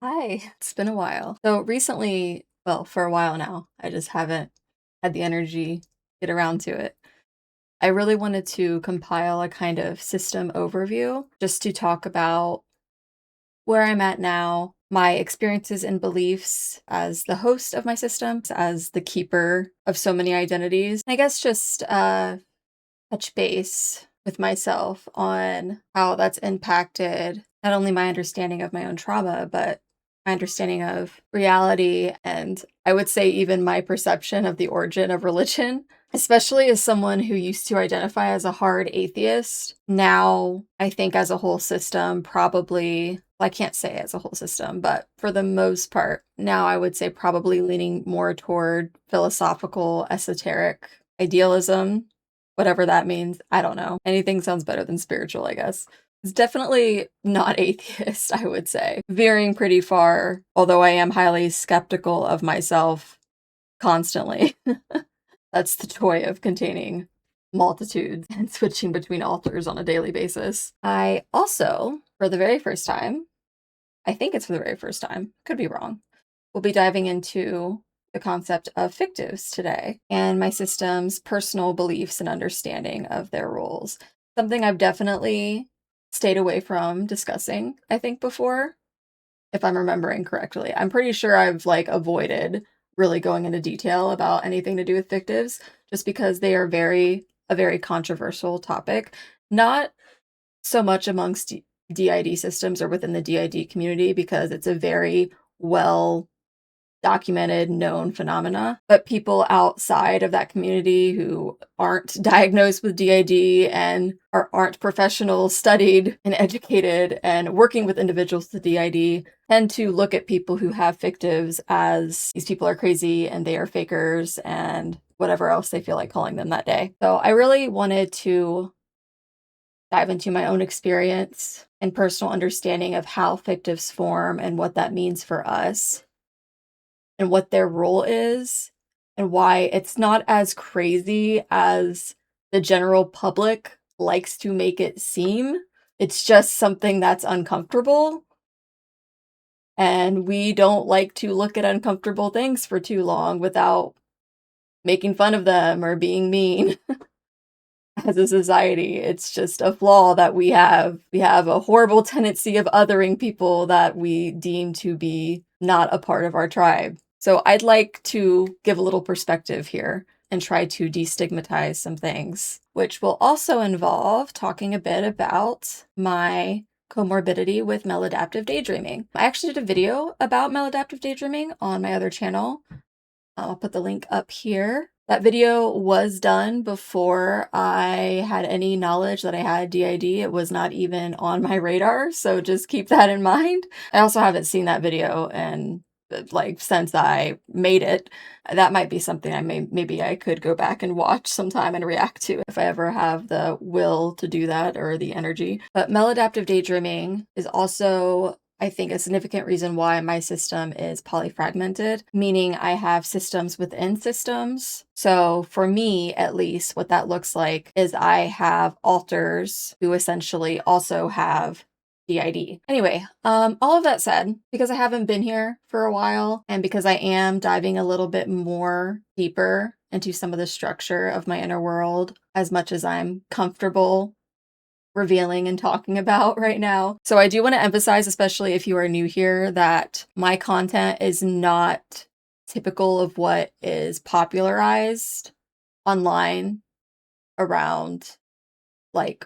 Hi, it's been a while. So recently, well, for a while now, I just haven't had the energy to get around to it. I really wanted to compile a kind of system overview just to talk about where I'm at now, my experiences and beliefs as the host of my systems, as the keeper of so many identities. I guess just touch base with myself on how that's impacted not only my understanding of my own trauma, but my understanding of reality, and I would say even my perception of the origin of religion. Especially as someone who used to identify as a hard atheist, now I think as a whole system, probably, well, I can't say as a whole system, but for the most part, now I would say probably leaning more toward philosophical, esoteric idealism, whatever that means. I don't know. Anything sounds better than spiritual, I guess. It's definitely not atheist, I would say. Veering pretty far, although I am highly skeptical of myself constantly. That's the joy of containing multitudes and switching between altars on a daily basis. I also, for the very first time, I think it's for the very first time, could be wrong, we'll be diving into the concept of fictives today and my system's personal beliefs and understanding of their roles. Something I've definitely stayed away from discussing, I think, before, if I'm remembering correctly. I'm pretty sure I've avoided really going into detail about anything to do with fictives just because they are a very controversial topic. Not so much amongst DID systems or within the DID community because it's a very well documented, known phenomena. But people outside of that community who aren't diagnosed with DID and aren't professional, studied, and educated, and working with individuals with DID tend to look at people who have fictives as these people are crazy and they are fakers and whatever else they feel like calling them that day. So I really wanted to dive into my own experience and personal understanding of how fictives form and what that means for us and what their role is and why it's not as crazy as the general public likes to make it seem. It's just something that's uncomfortable. And we don't like to look at uncomfortable things for too long without making fun of them or being mean. As a society, it's just a flaw that we have. We have a horrible tendency of othering people that we deem to be not a part of our tribe. So I'd like to give a little perspective here and try to destigmatize some things, which will also involve talking a bit about my comorbidity with maladaptive daydreaming. I actually did a video about maladaptive daydreaming on my other channel. I'll put the link up here. That video was done before I had any knowledge that I had DID. It was not even on my radar, so just keep that in mind. I also haven't seen that video and since I made it. That might be something maybe I could go back and watch sometime and react to if I ever have the will to do that or the energy. But maladaptive daydreaming is also, I think, a significant reason why my system is polyfragmented, meaning I have systems within systems. So for me, at least, what that looks like is I have alters who essentially also have DID. Anyway, all of that said, because I haven't been here for a while and because I am diving a little bit more deeper into some of the structure of my inner world as much as I'm comfortable revealing and talking about right now. So I do want to emphasize, especially if you are new here, that my content is not typical of what is popularized online around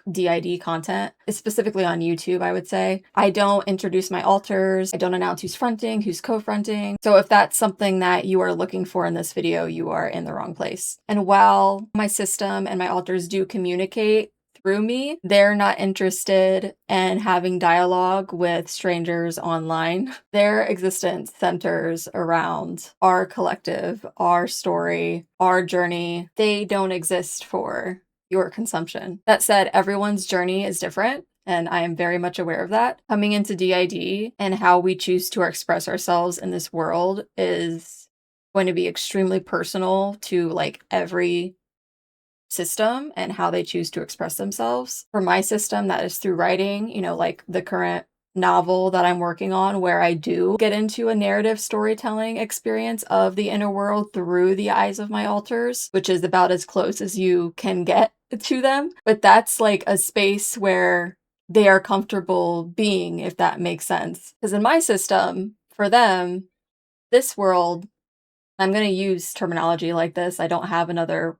DID content, specifically on YouTube, I would say. I don't introduce my alters. I don't announce who's fronting, who's co-fronting. So if that's something that you are looking for in this video, you are in the wrong place. And while my system and my alters do communicate through me, they're not interested in having dialogue with strangers online. Their existence centers around our collective, our story, our journey. They don't exist for your consumption. That said, everyone's journey is different, and I am very much aware of that. Coming into DID and how we choose to express ourselves in this world is going to be extremely personal to every system and how they choose to express themselves. For my system, that is through writing, the current novel that I'm working on where I do get into a narrative storytelling experience of the inner world through the eyes of my alters, which is about as close as you can get to them. But that's like a space where they are comfortable being, if that makes sense. Because in my system, for them, this world, I'm going to use terminology like this. I don't have another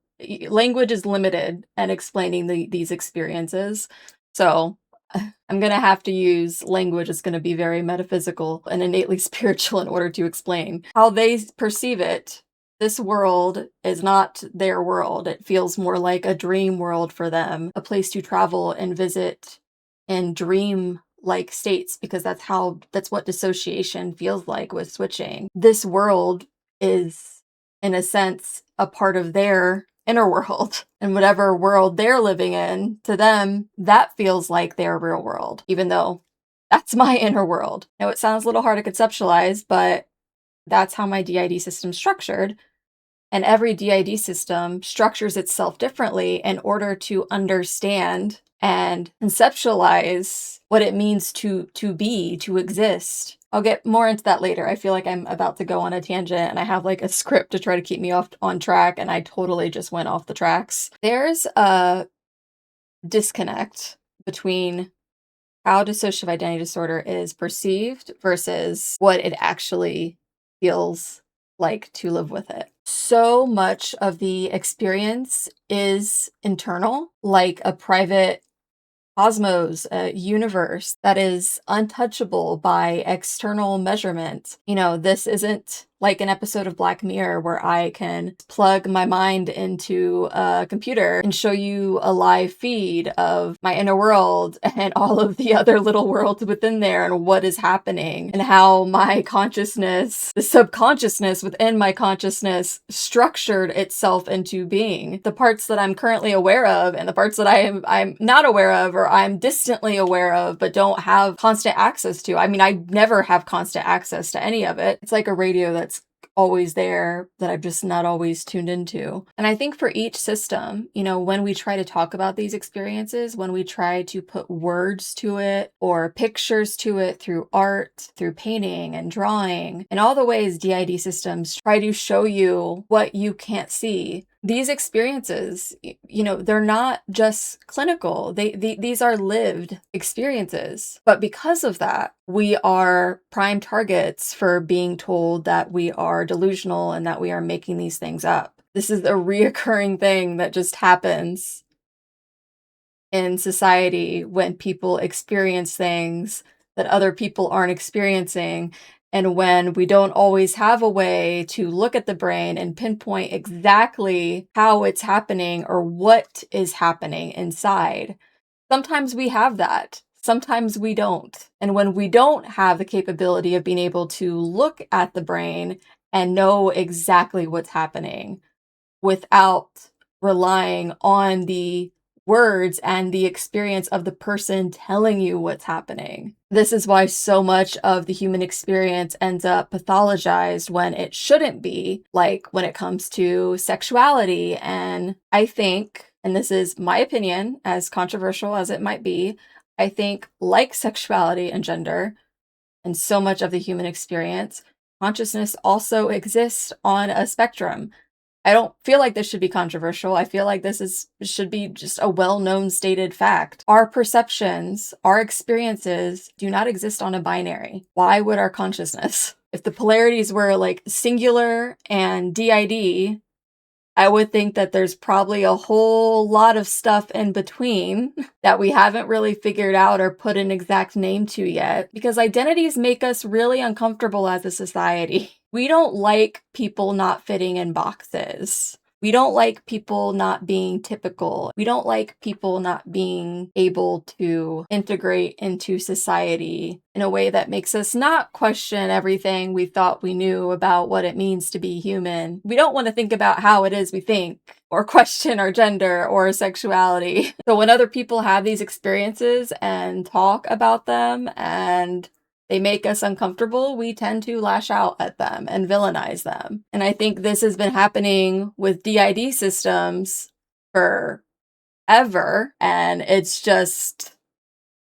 language is limited and explaining these experiences. So I'm going to have to use language that's going to be very metaphysical and innately spiritual in order to explain how they perceive it. This world is not their world. It feels more like a dream world for them, a place to travel and visit in dream like states, because that's what dissociation feels like with switching. This world is, in a sense, a part of their inner world, and whatever world they're living in, to them, that feels like their real world, even though that's my inner world. Now, it sounds a little hard to conceptualize, but that's how my DID system's structured. And every DID system structures itself differently in order to understand and conceptualize what it means to be, to exist. I'll get more into that later. I feel like I'm about to go on a tangent and I have like a script to try to keep me on track, and I totally just went off the tracks. There's a disconnect between how dissociative identity disorder is perceived versus what it actually feels like to live with it. So much of the experience is internal, like a private cosmos, a universe that is untouchable by external measurement. This isn't like an episode of Black Mirror where I can plug my mind into a computer and show you a live feed of my inner world and all of the other little worlds within there and what is happening and how my consciousness, the subconsciousness within my consciousness, structured itself into being. The parts that I'm currently aware of and the parts that I'm not aware of, or I'm distantly aware of but don't have constant access to. I mean, I never have constant access to any of it. It's like a radio that's always there that I've just not always tuned into. And I think for each system, when we try to talk about these experiences, when we try to put words to it or pictures to it through art, through painting and drawing, and all the ways DID systems try to show you what you can't see, these experiences, they're not just clinical. These are lived experiences. But because of that, we are prime targets for being told that we are delusional and that we are making these things up. This is a reoccurring thing that just happens in society when people experience things that other people aren't experiencing. And when we don't always have a way to look at the brain and pinpoint exactly how it's happening or what is happening inside, sometimes we have that. Sometimes we don't. And when we don't have the capability of being able to look at the brain and know exactly what's happening without relying on the words and the experience of the person telling you what's happening. This is why so much of the human experience ends up pathologized when it shouldn't be, like when it comes to sexuality. And I think, and this is my opinion, as controversial as it might be, I think like sexuality and gender and so much of the human experience, consciousness also exists on a spectrum. I don't feel like this should be controversial. I feel like should be just a well-known stated fact. Our perceptions, our experiences do not exist on a binary. Why would our consciousness? If the polarities were like singular and DID, I would think that there's probably a whole lot of stuff in between that we haven't really figured out or put an exact name to yet, because identities make us really uncomfortable as a society. We don't like people not fitting in boxes. We don't like people not being typical. We don't like people not being able to integrate into society in a way that makes us not question everything we thought we knew about what it means to be human. We don't want to think about how it is we think or question our gender or sexuality. So when other people have these experiences and talk about them and they make us uncomfortable, we tend to lash out at them and villainize them. And I think this has been happening with DID systems forever. And it's just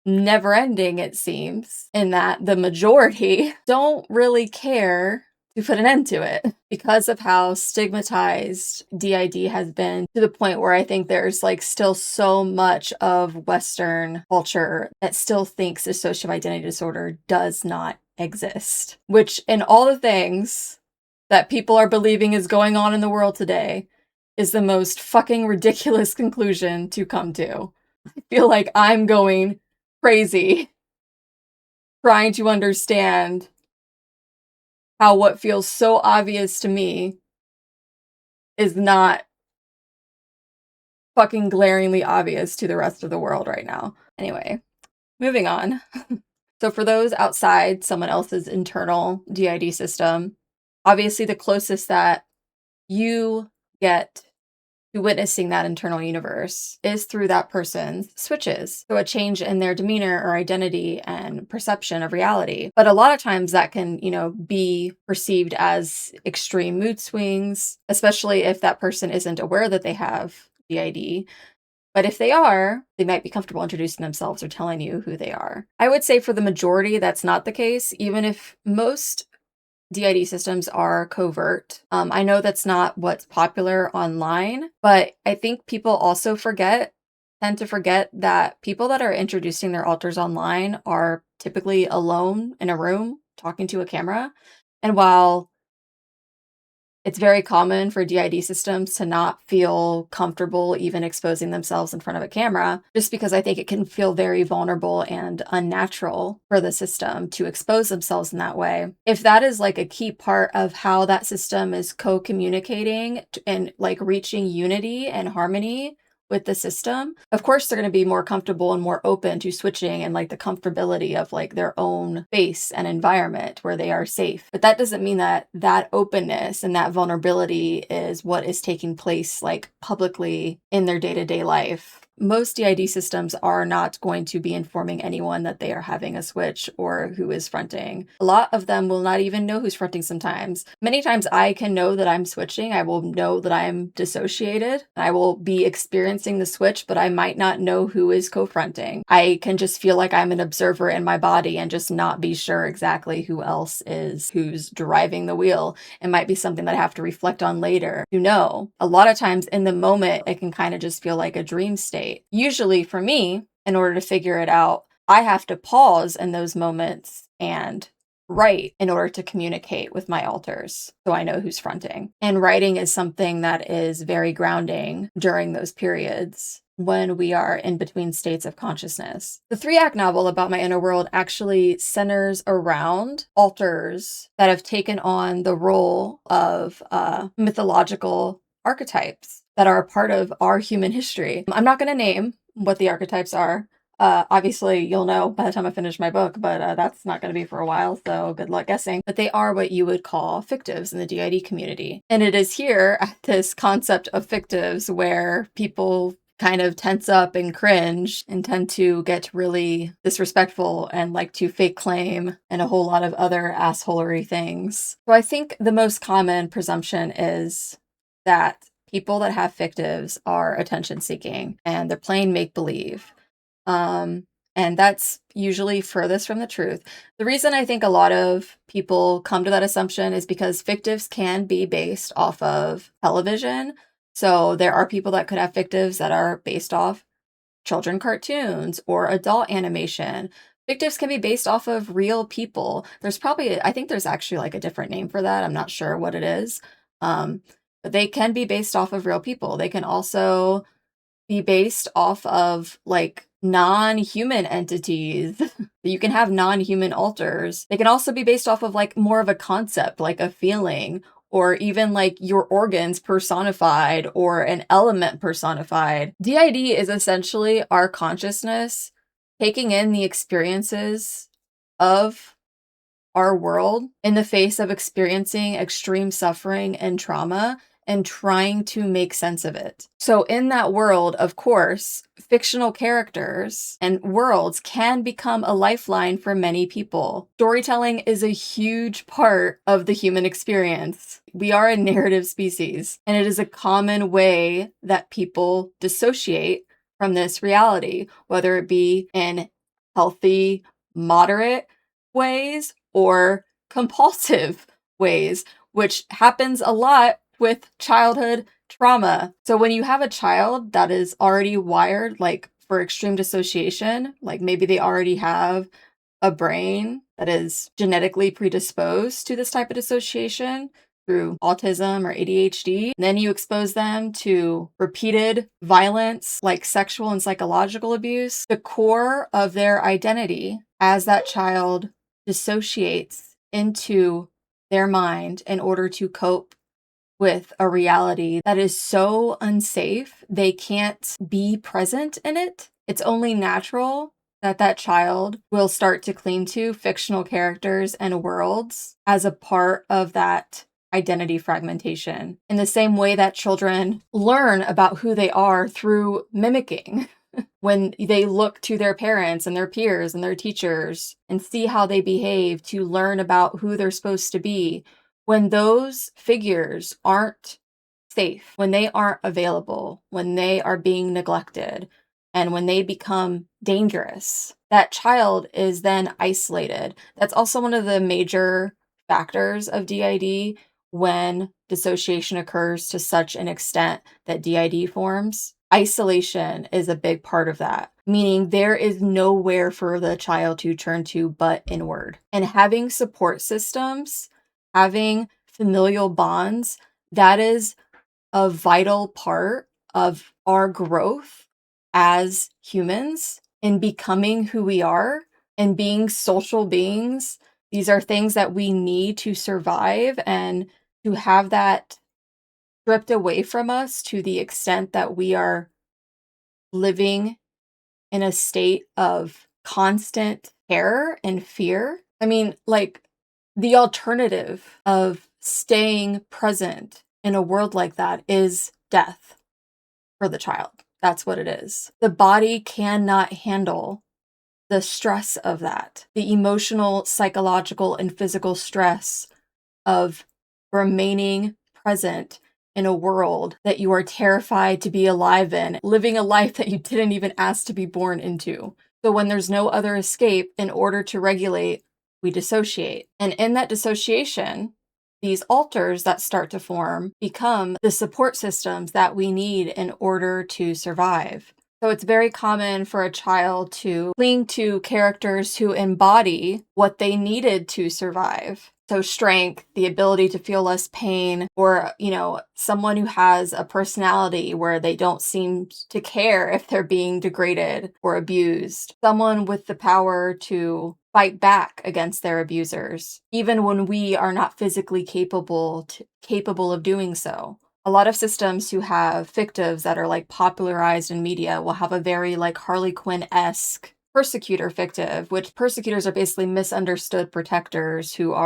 never ending, it seems, in that the majority don't really care to put an end to it because of how stigmatized DID has been, to the point where I think there's like still so much of Western culture that still thinks dissociative identity disorder does not exist, which in all the things that people are believing is going on in the world today is the most fucking ridiculous conclusion to come to. I feel like I'm going crazy trying to understand how what feels so obvious to me is not fucking glaringly obvious to the rest of the world right now. Anyway, moving on. So for those outside someone else's internal DID system, obviously the closest that you get to witnessing that internal universe is through that person's switches. So a change in their demeanor or identity and perception of reality. But a lot of times that can, be perceived as extreme mood swings, especially if that person isn't aware that they have DID. But if they are, they might be comfortable introducing themselves or telling you who they are. I would say for the majority, that's not the case, even if most DID systems are covert. I know that's not what's popular online, but I think people also tend to forget that people that are introducing their alters online are typically alone in a room talking to a camera. And while it's very common for DID systems to not feel comfortable even exposing themselves in front of a camera, just because I think it can feel very vulnerable and unnatural for the system to expose themselves in that way. If that is like a key part of how that system is co-communicating and like reaching unity and harmony with the system, of course they're going to be more comfortable and more open to switching and like the comfortability of like their own space and environment where they are safe. But that doesn't mean that that openness and that vulnerability is what is taking place like publicly in their day-to-day life. Most DID systems are not going to be informing anyone that they are having a switch or who is fronting. A lot of them will not even know who's fronting sometimes. Many times I can know that I'm switching. I will know that I'm dissociated. I will be experiencing the switch, but I might not know who is co-fronting. I can just feel like I'm an observer in my body and just not be sure exactly who's driving the wheel. It might be something that I have to reflect on later to know. A lot of times in the moment, it can kind of just feel like a dream state. Usually for me, in order to figure it out, I have to pause in those moments and write in order to communicate with my alters so I know who's fronting. And writing is something that is very grounding during those periods when we are in between states of consciousness. The 3-act novel about my inner world actually centers around alters that have taken on the role of mythological archetypes that are a part of our human history. I'm not going to name what the archetypes are. Obviously, you'll know by the time I finish my book, but that's not going to be for a while, so good luck guessing. But they are what you would call fictives in the DID community. And it is here at this concept of fictives where people kind of tense up and cringe and tend to get really disrespectful and like to fake claim and a whole lot of other assholery things. So I think the most common presumption is that people that have fictives are attention seeking and they're playing make-believe. And that's usually furthest from the truth. The reason I think a lot of people come to that assumption is because fictives can be based off of television. So there are people that could have fictives that are based off children cartoons or adult animation. Fictives can be based off of real people. I think there's actually like a different name for that. I'm not sure what it is. But they can be based off of real people. They can also be based off of like non-human entities. You can have non-human alters. They can also be based off of like more of a concept, like a feeling, or even like your organs personified or an element personified. DID is essentially our consciousness taking in the experiences of our world in the face of experiencing extreme suffering and trauma and trying to make sense of it. So in that world, of course, fictional characters and worlds can become a lifeline for many people. Storytelling is a huge part of the human experience. We are a narrative species, and it is a common way that people dissociate from this reality, whether it be in healthy, moderate ways or compulsive ways, which happens a lot with childhood trauma. So when you have a child that is already wired, like for extreme dissociation, like maybe they already have a brain that is genetically predisposed to this type of dissociation through autism or ADHD, and then you expose them to repeated violence like sexual and psychological abuse, the core of their identity as that child dissociates into their mind in order to cope with a reality that is so unsafe, they can't be present in it. It's only natural that that child will start to cling to fictional characters and worlds as a part of that identity fragmentation. In the same way that children learn about who they are through mimicking. When they look to their parents and their peers and their teachers and see how they behave to learn about who they're supposed to be, when those figures aren't safe, when they aren't available, when they are being neglected, and when they become dangerous, that child is then isolated. That's also one of the major factors of DID when dissociation occurs to such an extent that DID forms. Isolation is a big part of that, meaning there is nowhere for the child to turn to but inward. And having support systems, having familial bonds, that is a vital part of our growth as humans in becoming who we are and being social beings. These are things that we need to survive, and to have that stripped away from us to the extent that we are living in a state of constant terror and fear. I mean, like, the alternative of staying present in a world like that is death for the child. That's what it is. The body cannot handle the stress of that, the emotional, psychological, and physical stress of remaining present in a world that you are terrified to be alive in, living a life that you didn't even ask to be born into. So when there's no other escape, in order to regulate, we dissociate. And in that dissociation, these alters that start to form become the support systems that we need in order to survive. So it's very common for a child to cling to characters who embody what they needed to survive. So strength, the ability to feel less pain, or, someone who has a personality where they don't seem to care if they're being degraded or abused. Someone with the power to fight back against their abusers, even when we are not physically capable of doing so. A lot of systems who have fictives that are like popularized in media will have a very like Harley Quinn-esque persecutor fictive, which persecutors are basically misunderstood protectors who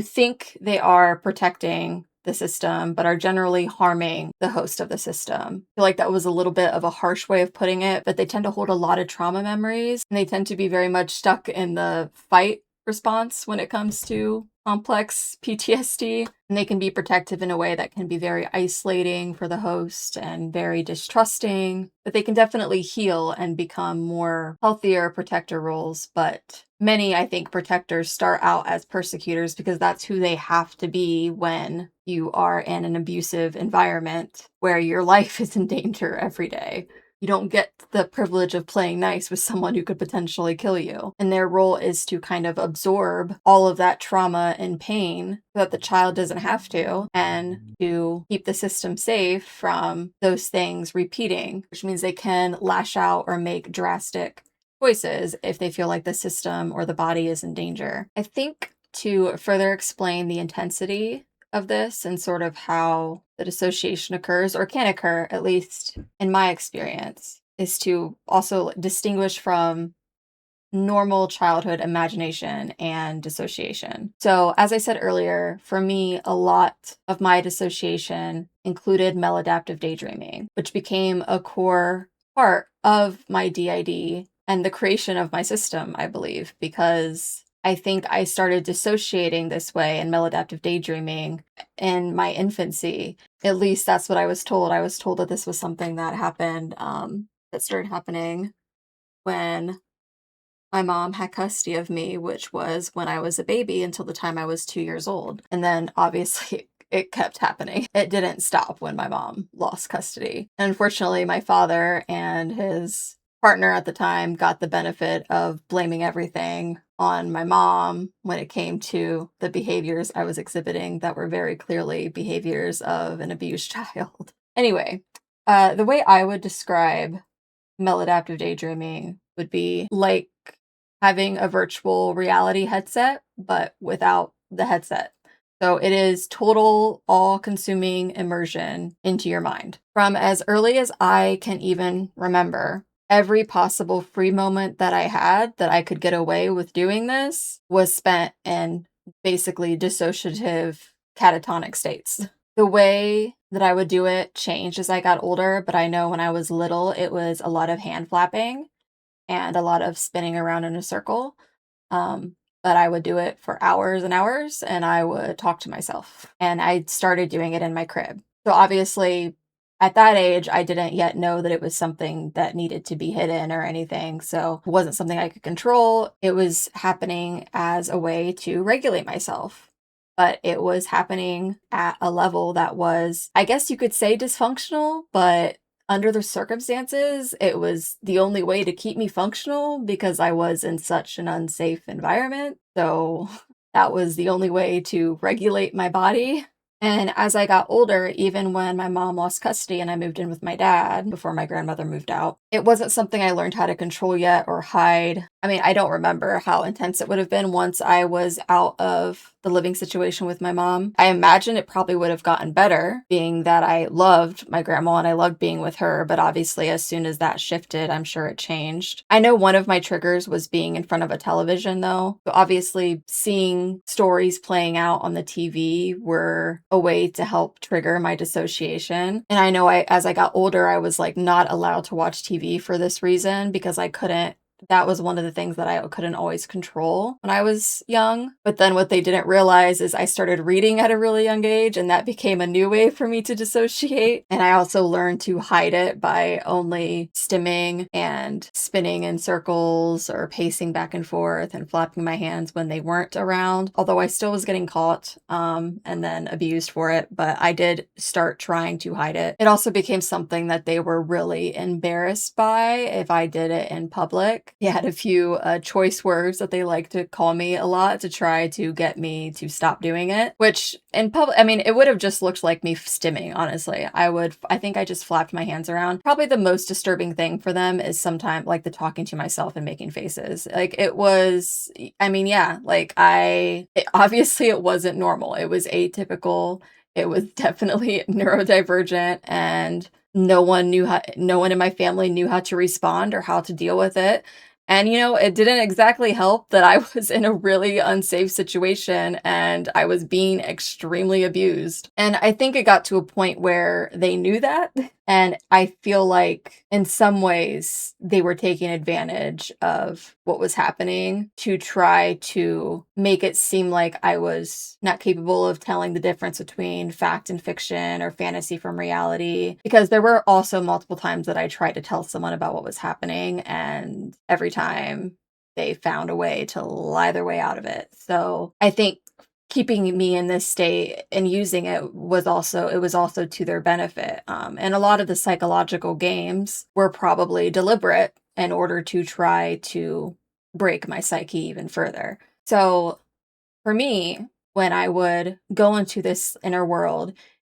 think they are protecting the system, but are generally harming the host of the system. I feel like that was a little bit of a harsh way of putting it, but they tend to hold a lot of trauma memories, and they tend to be very much stuck in the fight response when it comes to complex PTSD, and they can be protective in a way that can be very isolating for the host and very distrusting, but they can definitely heal and become more healthier protector roles. But many, I think, protectors start out as persecutors because that's who they have to be when you are in an abusive environment where your life is in danger every day. You don't get the privilege of playing nice with someone who could potentially kill you. And their role is to kind of absorb all of that trauma and pain so that the child doesn't have to, and to keep the system safe from those things repeating, which means they can lash out or make drastic choices if they feel like the system or the body is in danger. I think to further explain the intensity of this and sort of how the dissociation occurs, or can occur, at least in my experience, is to also distinguish from normal childhood imagination and dissociation. So, as I said earlier, for me, a lot of my dissociation included maladaptive daydreaming, which became a core part of my DID and the creation of my system, I believe, because I think I started dissociating this way in maladaptive daydreaming in my infancy. At least that's what I was told. I was told that this was something that happened, that started happening when my mom had custody of me, which was when I was a baby until the time I was 2 years old. And then obviously it kept happening. It didn't stop when my mom lost custody. And unfortunately, my father and his partner at the time got the benefit of blaming everything on my mom when it came to the behaviors I was exhibiting that were very clearly behaviors of an abused child. Anyway, the way I would describe maladaptive daydreaming would be like having a virtual reality headset, but without the headset. So it is total, all consuming immersion into your mind. From as early as I can even remember, every possible free moment that I had that I could get away with doing this was spent in basically dissociative catatonic states. The way that I would do it changed as I got older, but I know when I was little, it was a lot of hand flapping and a lot of spinning around in a circle. But I would do it for hours and hours, and I would talk to myself. And I started doing it in my crib. So obviously, at that age, I didn't yet know that it was something that needed to be hidden or anything. So it wasn't something I could control. It was happening as a way to regulate myself. But it was happening at a level that was, I guess you could say, dysfunctional, but under the circumstances, it was the only way to keep me functional because I was in such an unsafe environment. So that was the only way to regulate my body. And as I got older, even when my mom lost custody and I moved in with my dad before my grandmother moved out, it wasn't something I learned how to control yet or hide. I mean, I don't remember how intense it would have been once I was out of the living situation with my mom. I imagine it probably would have gotten better, being that I loved my grandma and I loved being with her. But obviously, as soon as that shifted, I'm sure it changed. I know one of my triggers was being in front of a television, though. So obviously, seeing stories playing out on the TV were a way to help trigger my dissociation. And I know as I got older, I was like not allowed to watch TV for this reason because I couldn't. That was one of the things that I couldn't always control when I was young. But then what they didn't realize is I started reading at a really young age, and that became a new way for me to dissociate. And I also learned to hide it by only stimming and spinning in circles or pacing back and forth and flapping my hands when they weren't around. Although I still was getting caught and then abused for it, but I did start trying to hide it. It also became something that they were really embarrassed by if I did it in public. He had a few choice words that they like to call me a lot to try to get me to stop doing it, which in public, I mean, it would have just looked like me stimming, honestly. I think I just flapped my hands around. Probably the most disturbing thing for them is sometimes like the talking to myself and making faces. Like it was, I mean, yeah, obviously it wasn't normal. It was atypical. It was definitely neurodivergent, and no one in my family knew how to respond or how to deal with it. And, it didn't exactly help that I was in a really unsafe situation and I was being extremely abused. And I think it got to a point where they knew that. And I feel like in some ways they were taking advantage of what was happening to try to make it seem like I was not capable of telling the difference between fact and fiction or fantasy from reality. Because there were also multiple times that I tried to tell someone about what was happening, and every time they found a way to lie their way out of it. So I think keeping me in this state and using it was also to their benefit. And a lot of the psychological games were probably deliberate in order to try to break my psyche even further. So for me, when I would go into this inner world,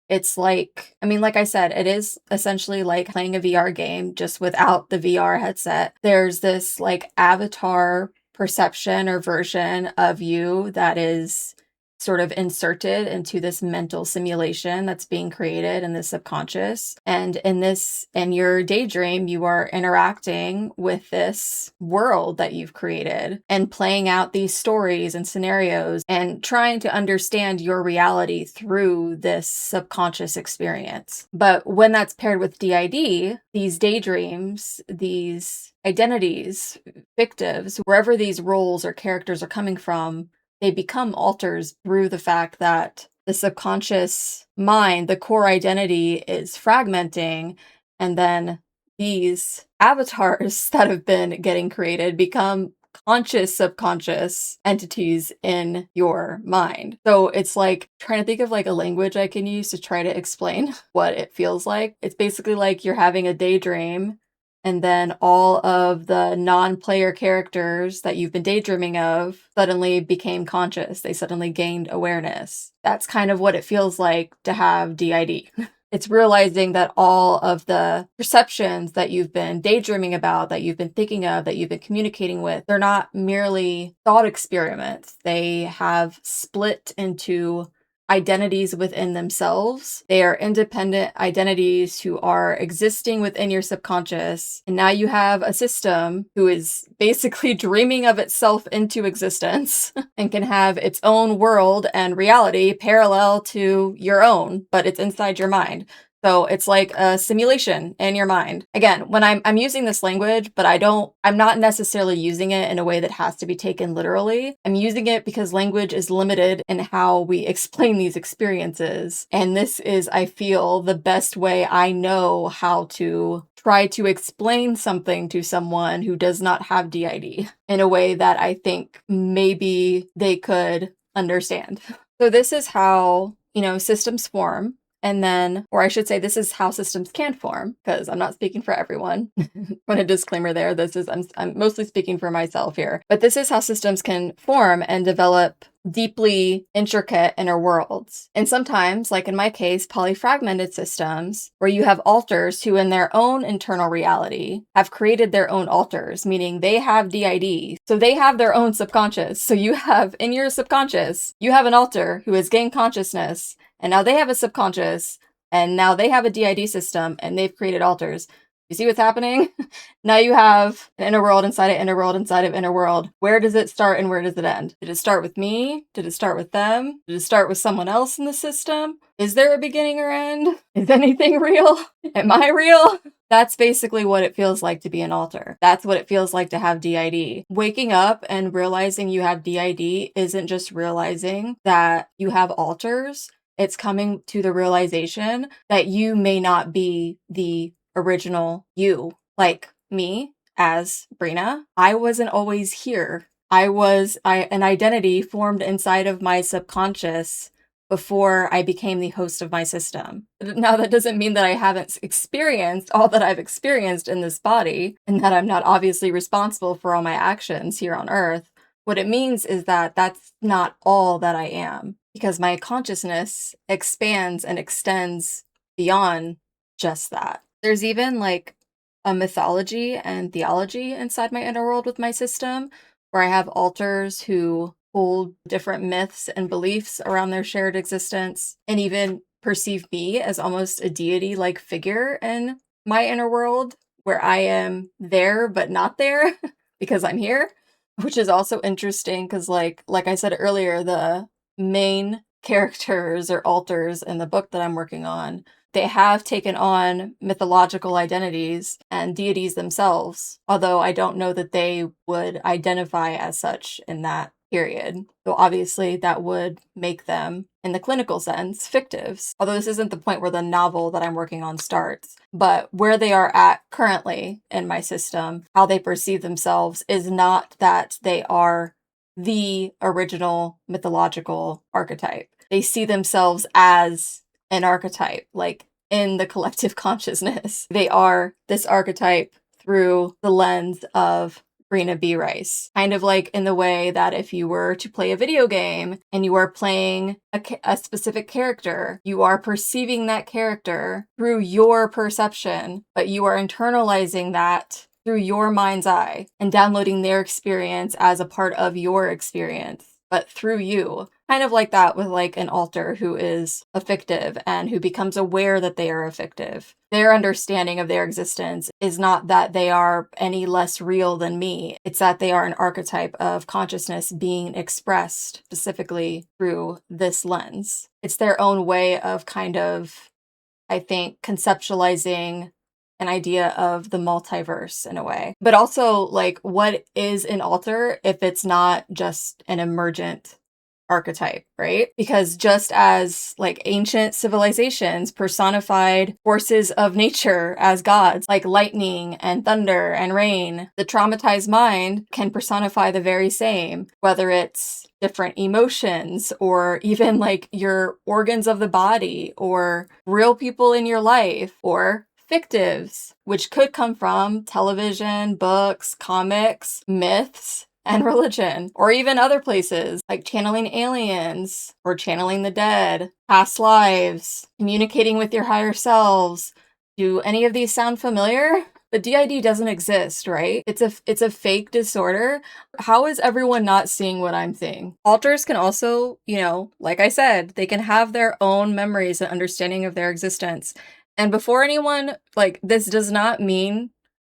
it's like, I mean, like I said, it is essentially like playing a VR game just without the VR headset. There's this like avatar perception or version of you that is sort of inserted into this mental simulation that's being created in the subconscious. And in your daydream, you are interacting with this world that you've created and playing out these stories and scenarios and trying to understand your reality through this subconscious experience. But when that's paired with DID, these daydreams, these identities, fictives, wherever these roles or characters are coming from, they become alters through the fact that the subconscious mind, the core identity, is fragmenting, and then these avatars that have been getting created become conscious subconscious entities in your mind. So it's like trying to think of like a language I can use to try to explain what it feels like. It's basically like you're having a daydream, and then all of the non-player characters that you've been daydreaming of suddenly became conscious. They suddenly gained awareness. That's kind of what it feels like to have DID. It's realizing that all of the perceptions that you've been daydreaming about, that you've been thinking of, that you've been communicating with, they're not merely thought experiments. They have split into identities within themselves. They are independent identities who are existing within your subconscious. And now you have a system who is basically dreaming of itself into existence and can have its own world and reality parallel to your own, but it's inside your mind. So it's like a simulation in your mind. Again, when I'm using this language, but I'm not necessarily using it in a way that has to be taken literally. I'm using it because language is limited in how we explain these experiences. And this is, I feel, the best way I know how to try to explain something to someone who does not have DID in a way that I think maybe they could understand. So this is how, systems form. And then, or I should say, this is how systems can form, because I'm not speaking for everyone. Want a disclaimer there. I'm mostly speaking for myself here. But this is how systems can form and develop deeply intricate inner worlds. And sometimes, like in my case, polyfragmented systems, where you have alters who in their own internal reality have created their own alters, meaning they have DID. So they have their own subconscious. So you have, in your subconscious, you have an alter who has gained consciousness, and now they have a subconscious, and now they have a DID system, and they've created alters. You see what's happening? Now you have an inner world inside an inner world inside of inner world. Where does it start and where does it end? Did it start with me? Did it start with them? Did it start with someone else in the system? Is there a beginning or end? Is anything real? Am I real? That's basically what it feels like to be an alter. That's what it feels like to have DID. Waking up and realizing you have DID isn't just realizing that you have alters. It's coming to the realization that you may not be the original you. Like me as Brina, I wasn't always here. An identity formed inside of my subconscious before I became the host of my system. Now, that doesn't mean that I haven't experienced all that I've experienced in this body, and that I'm not obviously responsible for all my actions here on Earth. What it means is that that's not all that I am, because my consciousness expands and extends beyond just that. There's even like a mythology and theology inside my inner world with my system, where I have alters who hold different myths and beliefs around their shared existence, and even perceive me as almost a deity-like figure in my inner world, where I am there but not there because I'm here, which is also interesting because like I said earlier, the main characters or alters in the book that I'm working on, they have taken on mythological identities and deities themselves, although I don't know that they would identify as such in that period. So obviously that would make them, in the clinical sense, fictives. Although this isn't the point where the novel that I'm working on starts. But where they are at currently in my system, how they perceive themselves is not that they are the original mythological archetype. They see themselves as an archetype, like in the collective consciousness. They are this archetype through the lens of Brina B. Rice. Kind of like in the way that if you were to play a video game and you are playing a specific character, you are perceiving that character through your perception, but you are internalizing that through your mind's eye and downloading their experience as a part of your experience, but through you. Kind of like that with like an alter who is a fictive and who becomes aware that they are a fictive. Their understanding of their existence is not that they are any less real than me. It's that they are an archetype of consciousness being expressed specifically through this lens. It's their own way of kind of, I think, conceptualizing an idea of the multiverse in a way. But also, like, what is an alter if it's not just an emergent archetype, right? Because just as like ancient civilizations personified forces of nature as gods, like lightning and thunder and rain, the traumatized mind can personify the very same, whether it's different emotions or even like your organs of the body or real people in your life or fictives, which could come from television, books, comics, myths, and religion, or even other places like channeling aliens or channeling the dead, past lives, communicating with your higher selves. Do any of these sound familiar? But DID doesn't exist, right? It's a fake disorder. How is everyone not seeing what I'm seeing? Alters can also, like I said, they can have their own memories and understanding of their existence. And before anyone, this does not mean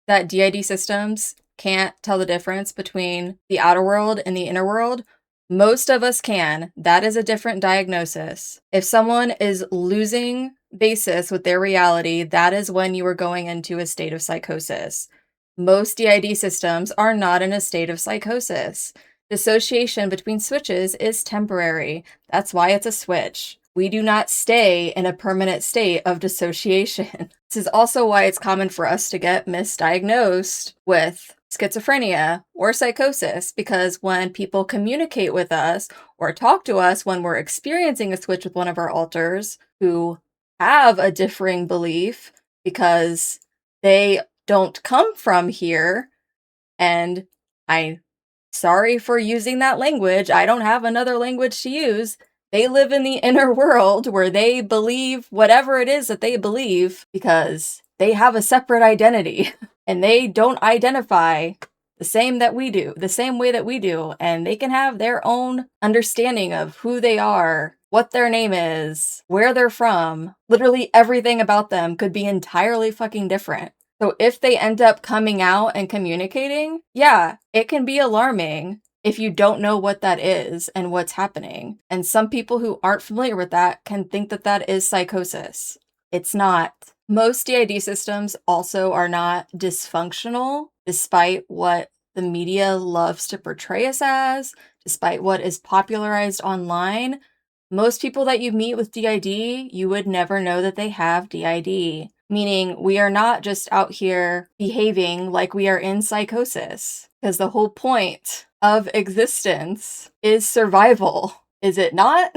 that DID systems can't tell the difference between the outer world and the inner world. Most of us can. That is a different diagnosis. If someone is losing basis with their reality, that is when you are going into a state of psychosis. Most DID systems are not in a state of psychosis. Dissociation between switches is temporary. That's why it's a switch. We do not stay in a permanent state of dissociation. This is also why it's common for us to get misdiagnosed with schizophrenia or psychosis, because when people communicate with us or talk to us when we're experiencing a switch with one of our alters who have a differing belief because they don't come from here, and sorry for using that language, I don't have another language to use. They live in the inner world where they believe whatever it is that they believe because they have a separate identity and they don't identify the same way that we do. And they can have their own understanding of who they are, what their name is, where they're from. Literally everything about them could be entirely fucking different. So if they end up coming out and communicating, yeah, it can be alarming if you don't know what that is and what's happening. And some people who aren't familiar with that can think that that is psychosis. It's not. Most DID systems also are not dysfunctional, despite what the media loves to portray us as, despite what is popularized online. Most people that you meet with DID, you would never know that they have DID. Meaning we are not just out here behaving like we are in psychosis, because the whole point of existence is survival. Is it not?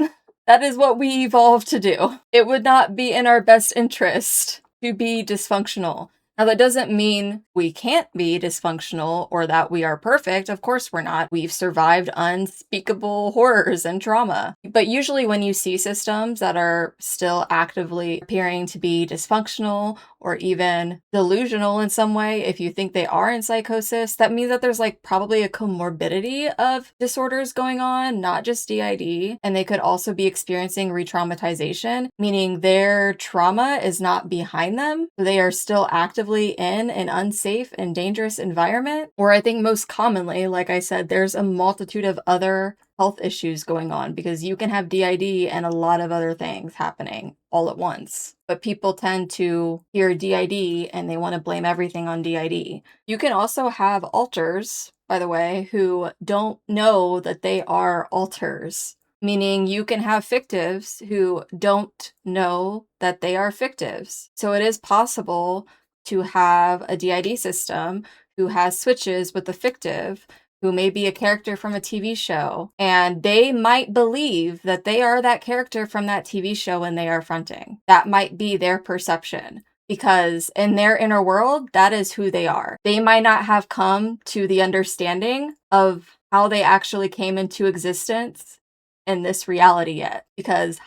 That is what we evolved to do. It would not be in our best interest to be dysfunctional. Now, that doesn't mean we can't be dysfunctional or that we are perfect. Of course we're not. We've survived unspeakable horrors and trauma. But usually when you see systems that are still actively appearing to be dysfunctional or even delusional in some way, if you think they are in psychosis, that means that there's probably a comorbidity of disorders going on, not just DID. And they could also be experiencing re-traumatization, meaning their trauma is not behind them. They are still actively in an unsafe and dangerous environment. Or I think most commonly, like I said, there's a multitude of other health issues going on, because you can have DID and a lot of other things happening all at once. But people tend to hear DID and they want to blame everything on DID. You can also have alters, by the way, who don't know that they are alters. Meaning you can have fictives who don't know that they are fictives. So it is possible to have a DID system who has switches with a fictive who may be a character from a TV show, and they might believe that they are that character from that TV show when they are fronting. That might be their perception, because in their inner world, that is who they are. They might not have come to the understanding of how they actually came into existence in this reality yet, because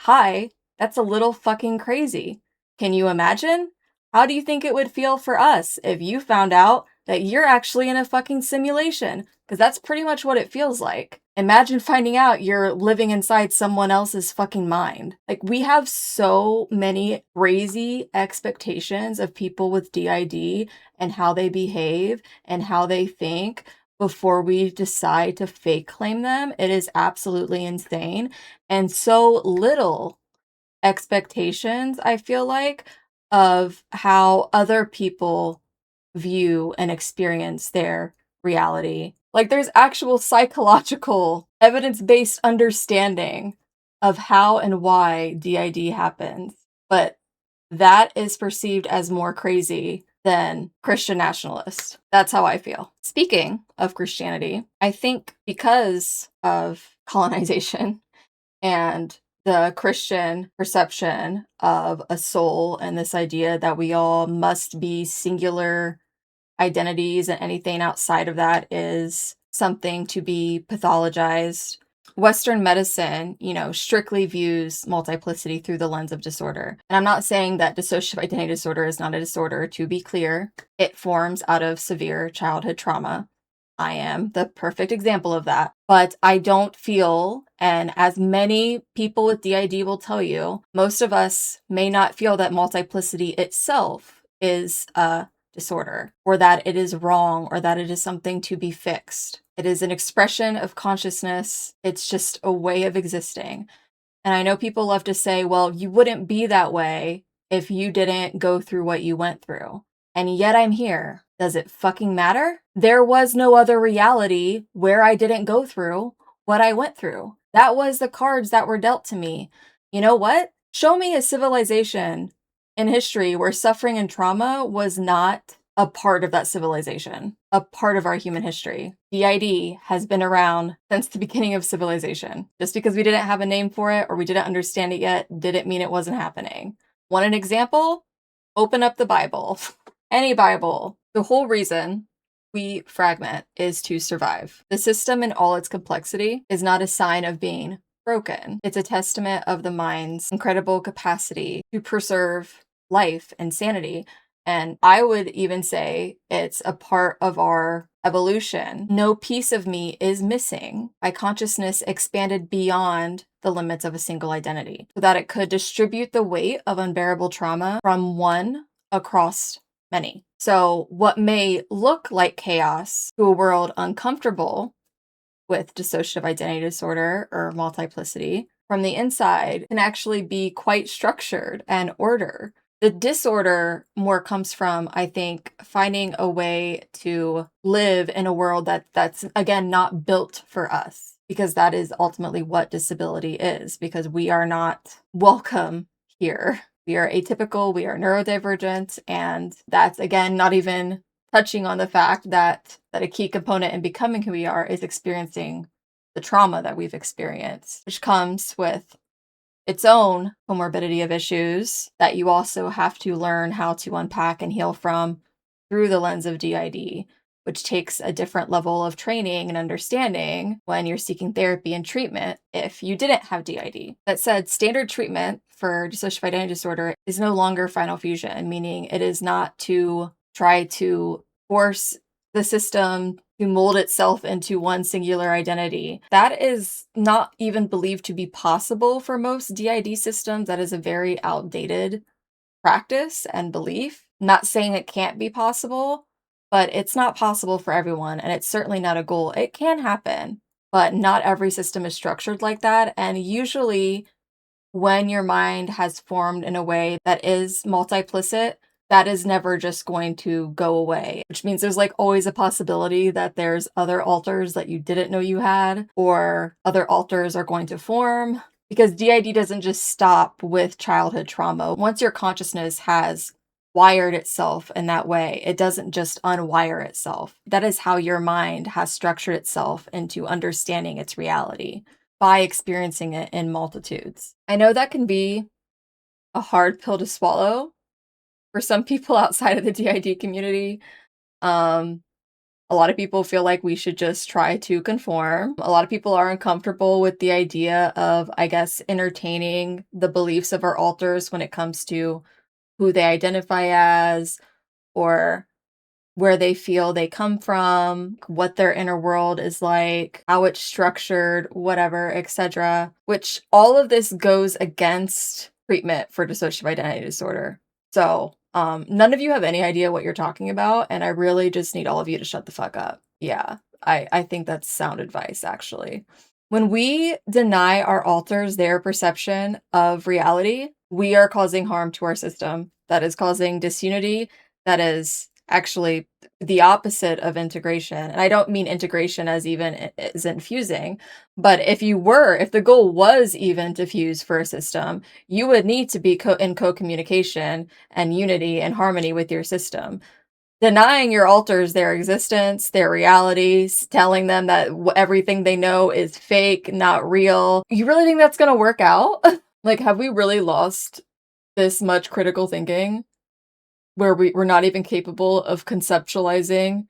that's a little fucking crazy. Can you imagine? How do you think it would feel for us if you found out that you're actually in a fucking simulation? Because that's pretty much what it feels like. Imagine finding out you're living inside someone else's fucking mind. We have so many crazy expectations of people with DID and how they behave and how they think before we decide to fake claim them. It is absolutely insane. And so little expectations, I feel like, of how other people view and experience their reality. There's actual psychological evidence-based understanding of how and why DID happens, but that is perceived as more crazy than Christian nationalist. That's how I feel. Speaking of Christianity, I think because of colonization and the Christian perception of a soul and this idea that we all must be singular identities and anything outside of that is something to be pathologized. Western medicine, strictly views multiplicity through the lens of disorder. And I'm not saying that dissociative identity disorder is not a disorder. To be clear, it forms out of severe childhood trauma. I am the perfect example of that. But I don't feel, and as many people with DID will tell you, most of us may not feel that multiplicity itself is a disorder, or that it is wrong, or that it is something to be fixed. It is an expression of consciousness. It's just a way of existing. And I know people love to say, well, you wouldn't be that way if you didn't go through what you went through. And yet I'm here. Does it fucking matter? There was no other reality where I didn't go through what I went through. That was the cards that were dealt to me. You know what? Show me a civilization in history where suffering and trauma was not a part of that civilization, a part of our human history. DID has been around since the beginning of civilization. Just because we didn't have a name for it or we didn't understand it yet didn't mean it wasn't happening. Want an example? Open up the Bible. Any Bible. The whole reason we fragment is to survive. The system in all its complexity is not a sign of being broken. It's a testament of the mind's incredible capacity to preserve life and sanity. And I would even say it's a part of our evolution. No piece of me is missing. My consciousness expanded beyond the limits of a single identity so that it could distribute the weight of unbearable trauma from one across many. So what may look like chaos to a world uncomfortable with dissociative identity disorder or multiplicity from the inside can actually be quite structured and order. The disorder more comes from, I think, finding a way to live in a world that's again not built for us, because that is ultimately what disability is, because we are not welcome here. We are atypical, we are neurodivergent, and that's again not even touching on the fact that a key component in becoming who we are is experiencing the trauma that we've experienced, which comes with its own comorbidity of issues that you also have to learn how to unpack and heal from through the lens of DID, which takes a different level of training and understanding when you're seeking therapy and treatment if you didn't have DID. That said, standard treatment for dissociative identity disorder is no longer final fusion, meaning it is not to try to force the system to mold itself into one singular identity. That is not even believed to be possible for most DID systems. That is a very outdated practice and belief. Not saying it can't be possible, but it's not possible for everyone, and it's certainly not a goal. It can happen, but not every system is structured like that. And usually when your mind has formed in a way that is multiplicit, that is never just going to go away, which means there's like always a possibility that there's other alters that you didn't know you had, or other alters are going to form, because DID doesn't just stop with childhood trauma. Once your consciousness has wired itself in that way, it doesn't just unwire itself. That is how your mind has structured itself into understanding its reality, by experiencing it in multitudes. I know that can be a hard pill to swallow for some people outside of the DID community. A lot of people feel like we should just try to conform. A lot of people are uncomfortable with the idea of, I guess, entertaining the beliefs of our alters when it comes to who they identify as, or where they feel they come from, what their inner world is like, how it's structured, whatever, etc. Which all of this goes against treatment for dissociative identity disorder. So none of you have any idea what you're talking about, and I really just need all of you to shut the fuck up. Yeah, I think that's sound advice, actually. When we deny our alters their perception of reality, we are causing harm to our system. That is causing disunity. That is actually the opposite of integration. And I don't mean integration as even isn't fusing, but if the goal was even to fuse for a system, you would need to be in co-communication and unity and harmony with your system. Denying your alters their existence, their realities, telling them that everything they know is fake, not real. You really think that's gonna work out? Like, have we really lost this much critical thinking where we're not even capable of conceptualizing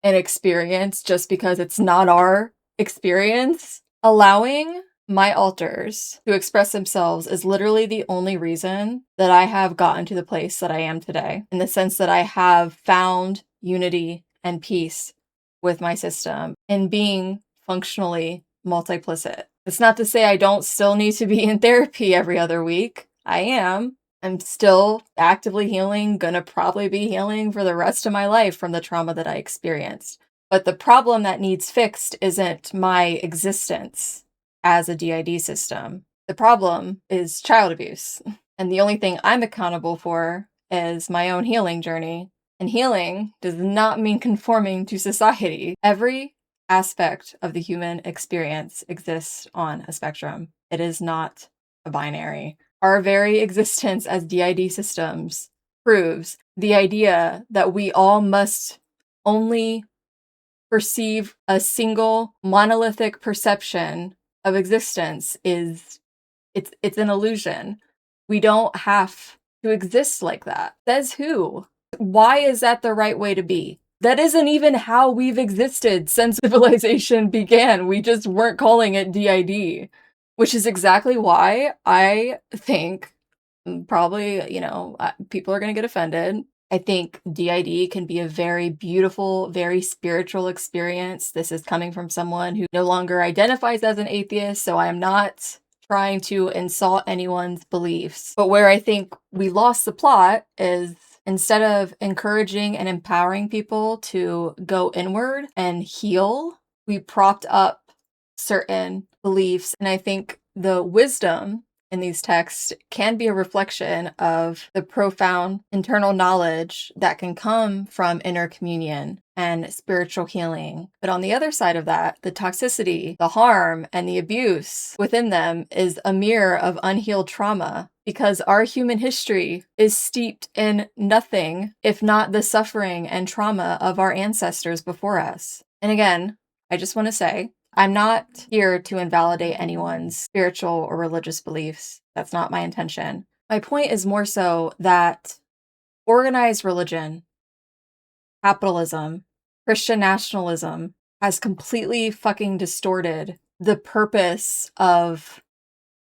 an experience just because it's not our experience? Allowing my alters to express themselves is literally the only reason that I have gotten to the place that I am today, in the sense that I have found unity and peace with my system in being functionally multiplicit. It's not to say I don't still need to be in therapy every other week. I am. I'm still actively healing, gonna probably be healing for the rest of my life from the trauma that I experienced. But the problem that needs fixed isn't my existence as a DID system. The problem is child abuse. And the only thing I'm accountable for is my own healing journey. And healing does not mean conforming to society. Every aspect of the human experience exists on a spectrum. It is not a binary. Our very existence as DID systems proves the idea that we all must only perceive a single monolithic perception of existence it's an illusion. We don't have to exist like that. Says who? Why is that the right way to be? That isn't even how we've existed since civilization began. We just weren't calling it DID, which is exactly why I think probably, people are going to get offended. I think DID can be a very beautiful, very spiritual experience. This is coming from someone who no longer identifies as an atheist, so I am not trying to insult anyone's beliefs. But where I think we lost the plot is instead of encouraging and empowering people to go inward and heal, we propped up certain beliefs. And I think the wisdom in these texts can be a reflection of the profound internal knowledge that can come from inner communion and spiritual healing. But on the other side of that, the toxicity, the harm, and the abuse within them is a mirror of unhealed trauma, because our human history is steeped in nothing if not the suffering and trauma of our ancestors before us. And again, I just want to say, I'm not here to invalidate anyone's spiritual or religious beliefs. That's not my intention. My point is more so that organized religion, capitalism, Christian nationalism has completely fucking distorted the purpose of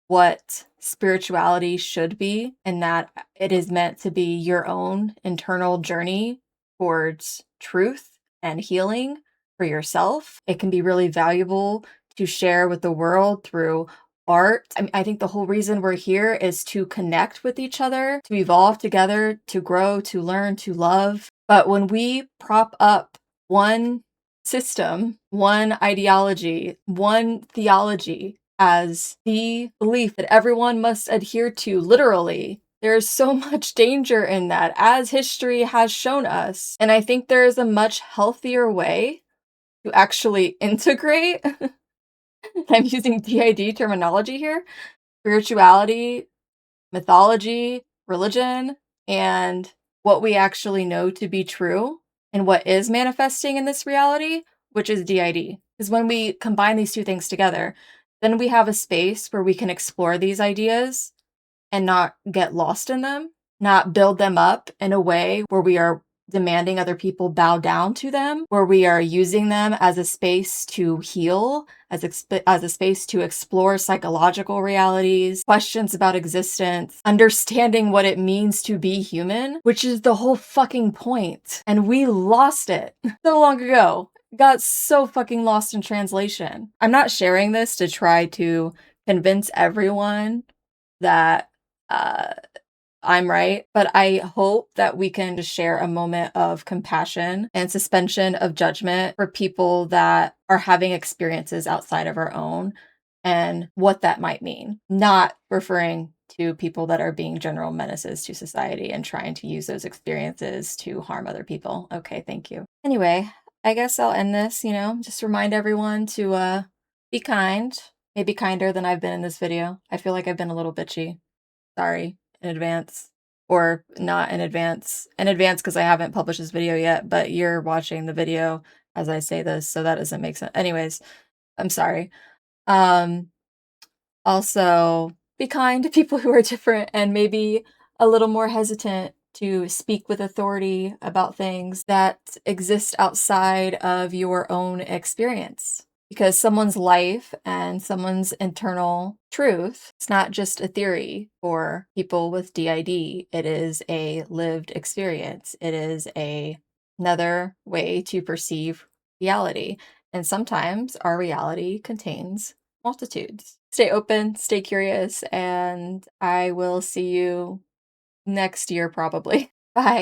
what spirituality should be, and that it is meant to be your own internal journey towards truth and healing for yourself. It can be really valuable to share with the world through art. I think the whole reason we're here is to connect with each other, to evolve together, to grow, to learn, to love. But when we prop up one system, one ideology, one theology as the belief that everyone must adhere to literally, there's so much danger in that, as history has shown us. And I think there is a much healthier way to actually integrate, I'm using DID terminology here, spirituality, mythology, religion, and what we actually know to be true and what is manifesting in this reality, which is DID. Because when we combine these two things together, then we have a space where we can explore these ideas and not get lost in them, not build them up in a way where we are demanding other people bow down to them, where we are using them as a space to heal, as a space to explore psychological realities, questions about existence, understanding what it means to be human, which is the whole fucking point. And we lost it so long ago. Got so fucking lost in translation. I'm not sharing this to try to convince everyone that I'm right, but I hope that we can just share a moment of compassion and suspension of judgment for people that are having experiences outside of our own and what that might mean. Not referring to people that are being general menaces to society and trying to use those experiences to harm other people. Okay, thank you. Anyway, I guess I'll end this, just remind everyone to be kind, maybe kinder than I've been in this video. I feel like I've been a little bitchy. Sorry in advance. Or not in advance. In advance because I haven't published this video yet, but you're watching the video as I say this, so that doesn't make sense. Anyways, I'm sorry. Um, also, be kind to people who are different and maybe a little more hesitant to speak with authority about things that exist outside of your own experience. Because someone's life and someone's internal truth, it's not just a theory for people with DID. It is a lived experience. It is another way to perceive reality. And sometimes our reality contains multitudes. Stay open, stay curious, and I will see you next year probably. Bye.